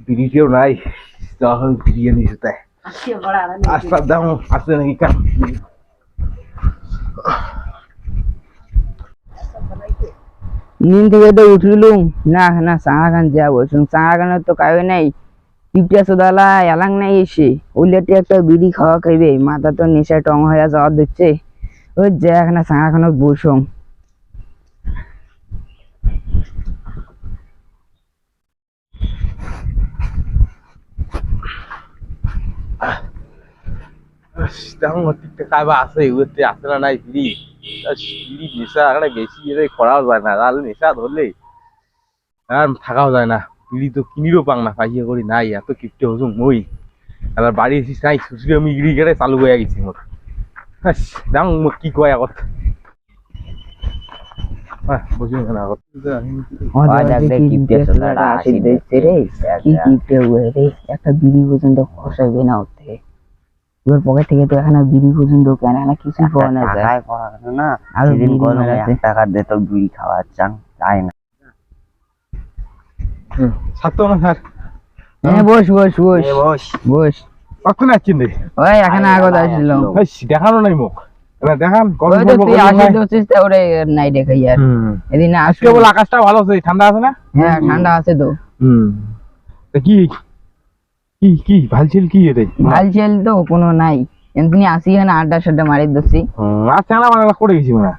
বিড়িটিও নাই, তখন বিরিয়ে নিয়ে যেতে আস্তার দাম আছে নাকি কাম। নিন থেকে তো উঠলুম না না সাঙ্গাখান যা বলছুন সাঙ্গাখানের তো কাবে নাই পিপটা সোদালা এলাং নাই এসে ওইলেটি একটা বিড়ি খাওয়া খাইবে মাথা তো নেশায় টং হয়ে যাওয়া দিচ্ছে ওই যে এখানে সাঙ্গাখানত বসুম দেখুন ঠিকঠাক খাইবা আছে এগুলোতে আছে না নাই বিড়ি বিড়ি নেশা এখানে বেশি করাও যায় না, তাহলে নেশা ধরলেই আর থাকাও যায় না। বিড়ি তো কিনিরও পাং না, পাইয়ে করি নাই এত কিপটে হসুন মই এবার বাড়ি এসিস নাই সুসুরি আমি গিরি কেটে চালু হয়ে গেছি মোর। দেখুন মোক কি কয় আগত বসুন কেন আগত একটা বিড়ি পর্যন্ত খসাইবে না ওর থেকে ওর পকেট থেকে তো এখানে বিড়ি পর্যন্ত কেন না কিছু পাওয়া না যায় না আর টাকা দে তো বিড়ি খাওয়ার চান তাই না ছাড়তো না স্যার। হ্যাঁ বস বস বস বস বস কখন আসছেন রে? ওই এখানে আগত আসছিল দেখানো নাই মুখ দেখান নাই দেখাই আর এদিন আজকে বলে আকাশটা ভালো আছে, ঠান্ডা আছে না? হ্যাঁ ঠান্ডা আছে তো। কি কি কি ভালছিল কি এটাই ভালছিল তো কোনো নাই এমনি আসি এখানে আড্ডা সাড্ডা মারি দছি আচ্ছা না মানে করে গেছি মানে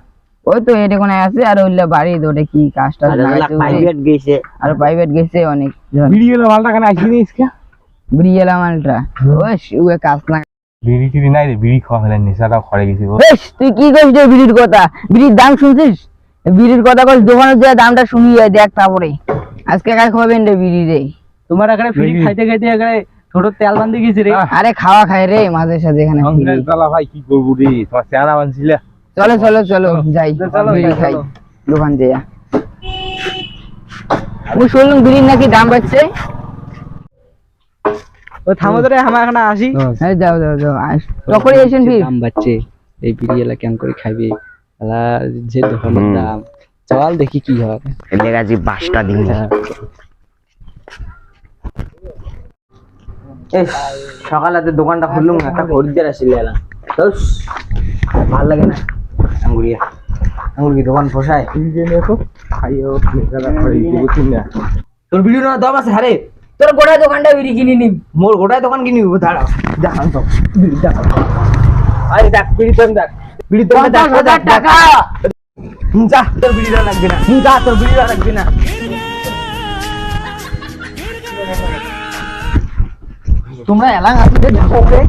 ওই তো এটা কোন আছে আর ওইলা বাড়ি দোটে কি কাজটা প্রাইভেট গেছে আর প্রাইভেট গেছে অনেক ভিডিওলা মালটা কেন আসি নি ইসকা বিড়িয়ালা মালটা ওই কাজ না বিড়ি টিড়ি নাই রে, বিড়ি খাওয়া হলে নেশাটা খড়ে গেছি। তুই কি কইছিস রে বিড়ির কথা? বিড়ির দাম শুনছিস? বিড়ির কথা কইছিস দোকানে যা দামটা শুনি দেখ তারপরে আজকে কাজ খাবেন রে বিড়ি রে। তোমার এখানে ফ্রি খাইতে খাইতে এখানে ছোট তেল বান্ধি গেছি রে। আরে খাওয়া খাই রে মাঝে সাঝে এখানে চালা ভাই কি করবো রে, তোমার চেহারা বানছিলে। চলো চলো চলো যাই বিড়ি খাই দোকান যেয়া। আমি শুনলাম বিড়ির নাকি দাম বাড়ছে। ও থামো ধরে আমরা এখানে আসি। হ্যাঁ যাও যাও যাও তখন এসেন ফির দাম বাড়ছে এই বিড়ি এলা কেমন করে খাইবে এলা যে দোকানের দাম চল দেখি কি হয় এলে গাজি 5টা দিন সকালে দোকানটা খুললুম একটা খরিদ্দার আসছিল এলা ভালো লাগে না আঙ্গুরি দোকান ফসায় তোর বিড়ি না দাম আছে হারে তোর গোটা দোকানটা বিড়ি কিনে নিম মোর গোটায় দোকান কিনি দাঁড়াও দেখান তো বিড়ি দেখান আরে দেখ বিড়ি তো দেখ বিড়ি তো 10,000 টাকা যা তোর বিড়ি লাগবে না যা তোর বিড়ি লাগবে না তোমরা এলাকা আছে দেখো রে